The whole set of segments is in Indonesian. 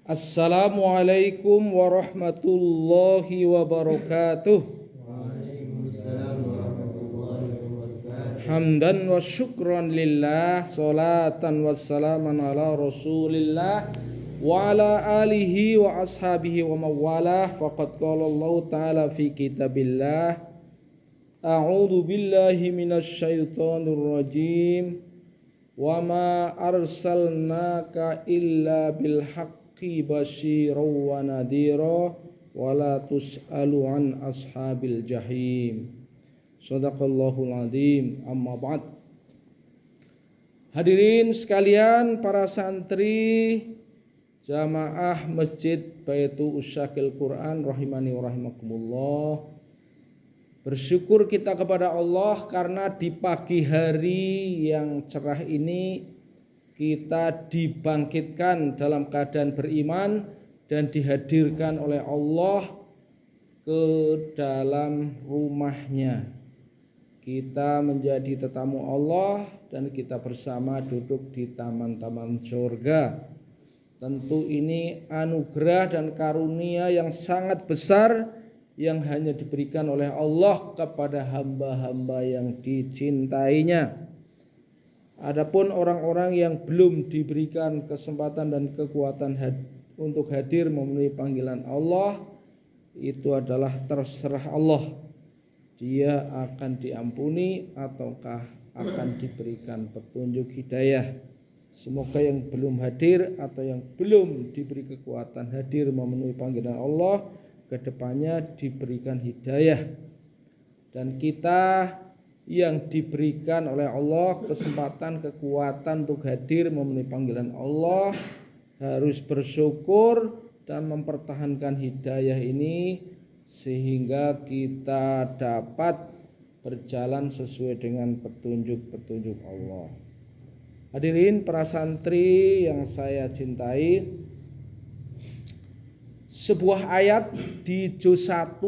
Assalamualaikum warahmatullahi wabarakatuh. Waalaikumsalam warahmatullahi wabarakatuh. Hamdan wa syukran lillah, salatan wassalaman ala rasulillah wa ala alihi wa ashabihi wa mawalah. Faqad qala Allah ta'ala fi kitabillah, a'udzu billahi minasy syaithanir rajim, wa ma arsalnaka illa bil haqqi basyira wa nadhira wa la tus'alu an ashabil jahim. Shadaqallahul azim. Amma ba'd. Hadirin sekalian, para santri jamaah Masjid Baitul Usyakil Quran rahimani wa rahimakumullah. Bersyukur kita kepada Allah karena di pagi hari yang cerah ini kita dibangkitkan dalam keadaan beriman dan dihadirkan oleh Allah ke dalam rumahnya. Kita menjadi tetamu Allah dan kita bersama duduk di taman-taman surga. Tentu ini anugerah dan karunia yang sangat besar yang hanya diberikan oleh Allah kepada hamba-hamba yang dicintainya. Adapun orang-orang yang belum diberikan kesempatan dan kekuatan untuk hadir memenuhi panggilan Allah, itu adalah terserah Allah. Dia akan diampuni ataukah akan diberikan petunjuk hidayah. Semoga yang belum hadir atau yang belum diberi kekuatan hadir memenuhi panggilan Allah, kedepannya diberikan hidayah. Dan kita yang diberikan oleh Allah kesempatan, kekuatan untuk hadir memenuhi panggilan Allah harus bersyukur dan mempertahankan hidayah ini sehingga kita dapat berjalan sesuai dengan petunjuk-petunjuk Allah. Hadirin para santri yang saya cintai, sebuah ayat di juz 1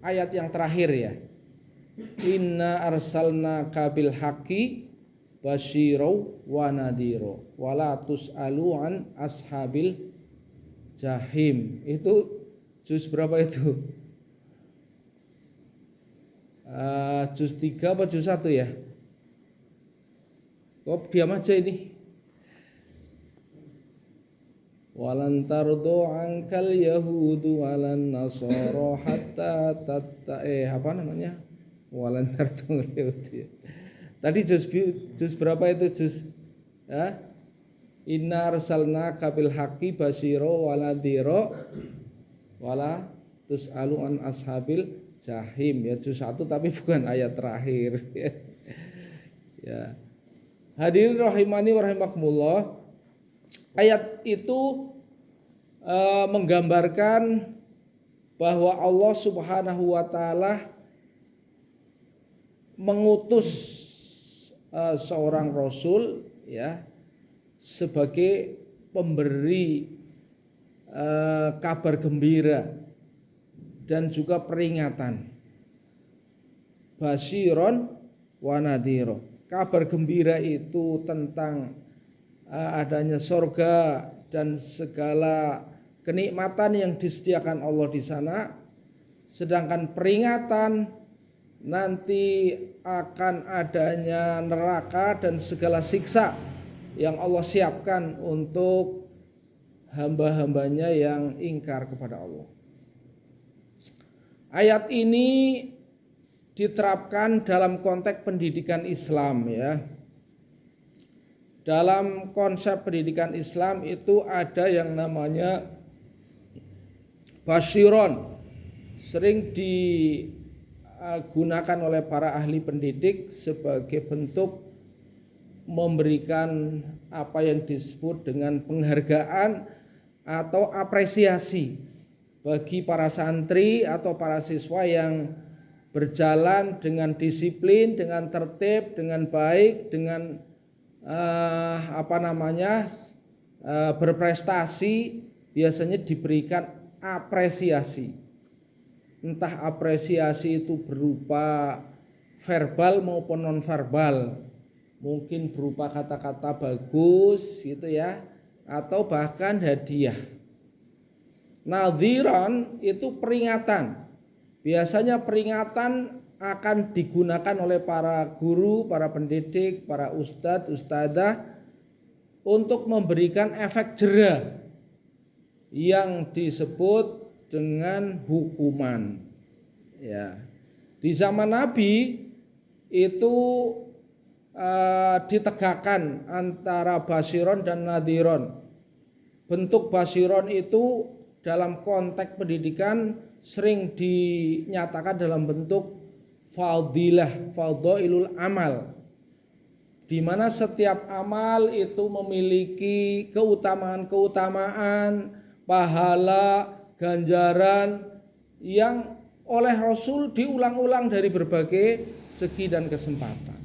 ayat yang terakhir ya. Inna arsalnaka bil haqqi basyirau wa nadhiro wa la tus'alu an ashabil jahim. Itu juz berapa itu? Juz 3 apa juz 1 ya? Kok diam aja ini? Walan tardo angkal yahudu walan nasara hatta apa namanya? Walan tardo yahudu. Tadi juz berapa itu juz? Ya? Inna arsalnaka bil haqqi basyira wa nadhira wala tus'alu an ashabil jahim. Ya juz 1 tapi bukan ayat terakhir. Ya. Hadirin rahimani wa rahimakumullah. Ayat itu menggambarkan bahwa Allah Subhanahu wa taala mengutus seorang rasul ya sebagai pemberi kabar gembira dan juga peringatan. Basyiron wa nadhira. Kabar gembira itu tentang adanya surga dan segala kenikmatan yang disediakan Allah di sana. Sedangkan peringatan nanti akan adanya neraka dan segala siksa yang Allah siapkan untuk hamba-hambanya yang ingkar kepada Allah. Ayat ini diterapkan dalam konteks pendidikan Islam ya. Dalam konsep pendidikan Islam itu ada yang namanya basyiron. Sering digunakan oleh para ahli pendidik sebagai bentuk memberikan apa yang disebut dengan penghargaan atau apresiasi bagi para santri atau para siswa yang berjalan dengan disiplin, dengan tertib, dengan baik, dengan berprestasi, biasanya diberikan apresiasi. Entah apresiasi itu berupa verbal maupun non verbal, mungkin berupa kata-kata bagus gitu ya, atau bahkan hadiah. Nadhiran itu peringatan. Biasanya peringatan akan digunakan oleh para guru, para pendidik, para ustadz, ustadzah untuk memberikan efek jera yang disebut dengan hukuman. Ya. Di zaman Nabi itu ditegakkan antara basyiron dan nadhiron. Bentuk basyiron itu dalam konteks pendidikan sering dinyatakan dalam bentuk fadhailul amal, di mana setiap amal itu memiliki keutamaan, pahala, ganjaran yang oleh Rasul diulang-ulang dari berbagai segi dan kesempatan.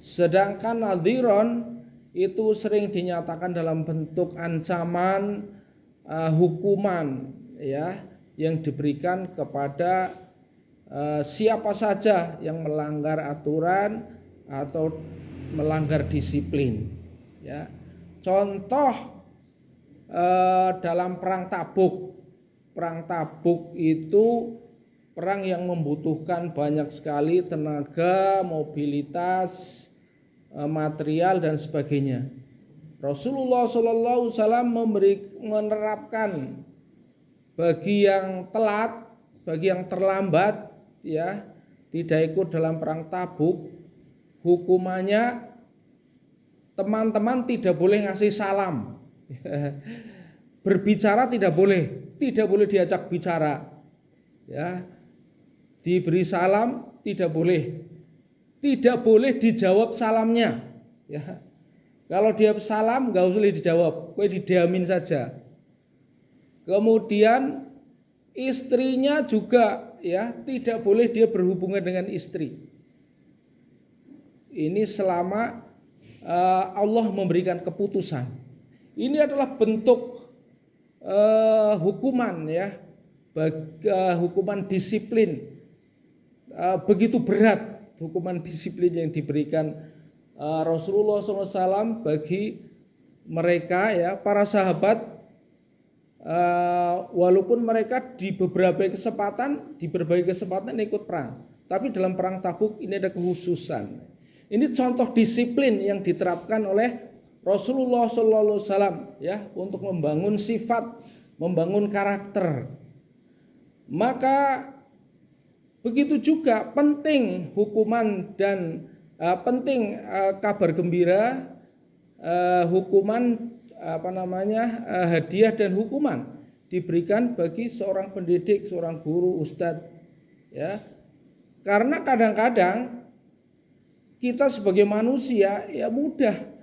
Sedangkan nadhiron itu sering dinyatakan dalam bentuk ancaman, hukuman ya, yang diberikan kepada siapa saja yang melanggar aturan atau melanggar disiplin. Ya. Contoh dalam perang Tabuk. Perang Tabuk itu perang yang membutuhkan banyak sekali tenaga, mobilitas, material dan sebagainya. Rasulullah SAW menerapkan bagi yang telat, bagi yang terlambat, ya, tidak ikut dalam perang Tabuk, hukumannya teman-teman tidak boleh ngasih salam. Berbicara tidak boleh diajak bicara. Ya. Diberi salam tidak boleh dijawab salamnya. Ya. Kalau dia salam nggak usah dijawab, kowe didiamin saja. Kemudian istrinya juga ya tidak boleh dia berhubungan dengan istri. Ini selama Allah memberikan keputusan. Ini adalah bentuk hukuman ya, hukuman disiplin. Begitu berat hukuman disiplin yang diberikan Rasulullah SAW bagi mereka ya, para sahabat, walaupun mereka di berbagai kesempatan ikut perang, tapi dalam perang Tabuk ini ada kekhususan. Ini contoh disiplin yang diterapkan oleh Rasulullah SAW ya, untuk membangun sifat, membangun karakter. Maka begitu juga penting hukuman dan penting kabar gembira, hukuman hadiah dan hukuman diberikan bagi seorang pendidik, seorang guru, ustadz ya. Karena kadang-kadang kita sebagai manusia ya mudah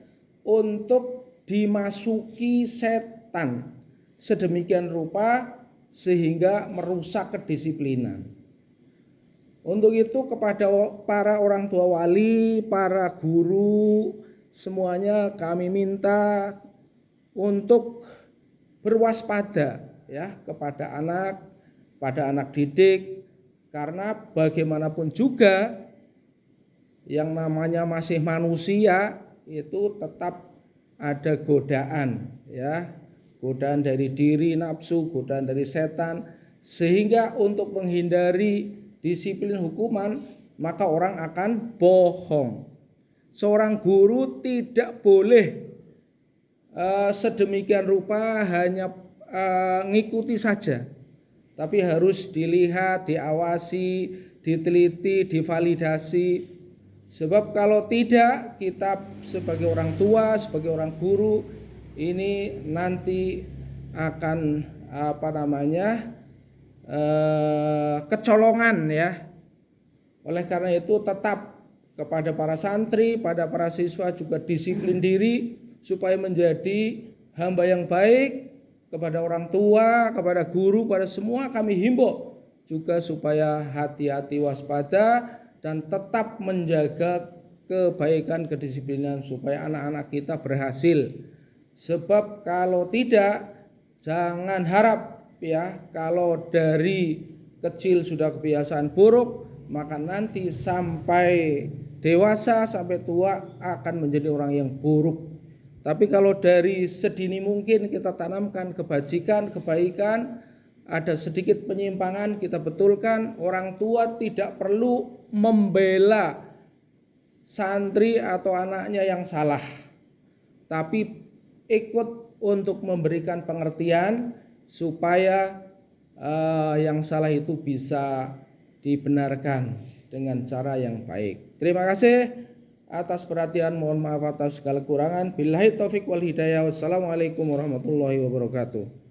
untuk dimasuki setan sedemikian rupa sehingga merusak kedisiplinan. Untuk itu kepada para orang tua wali, para guru, semuanya kami minta untuk berwaspada ya kepada anak didik, karena bagaimanapun juga yang namanya masih manusia itu tetap ada godaan ya, godaan dari diri nafsu, godaan dari setan, sehingga untuk menghindari disiplin hukuman maka orang akan bohong. Seorang guru tidak boleh sedemikian rupa hanya ngikuti saja, tapi harus dilihat, diawasi, diteliti, divalidasi. Sebab kalau tidak, kita sebagai orang tua, sebagai orang guru ini nanti akan kecolongan ya. Oleh karena itu tetap kepada para santri, pada para siswa juga disiplin diri supaya menjadi hamba yang baik kepada orang tua, kepada guru, pada semua kami himbau juga supaya hati-hati, waspada dan tetap menjaga kebaikan kedisiplinan supaya anak-anak kita berhasil. Sebab kalau tidak, jangan harap ya, kalau dari kecil sudah kebiasaan buruk, maka nanti sampai dewasa, sampai tua akan menjadi orang yang buruk. Tapi kalau dari sedini mungkin kita tanamkan kebajikan, kebaikan, ada sedikit penyimpangan kita betulkan. Orang tua tidak perlu membela santri atau anaknya yang salah, tapi ikut untuk memberikan pengertian supaya yang salah itu bisa dibenarkan dengan cara yang baik. Terima kasih atas perhatian, mohon maaf atas segala kekurangan. Billahi taufik wal hidayah. Wassalamualaikum warahmatullahi wabarakatuh.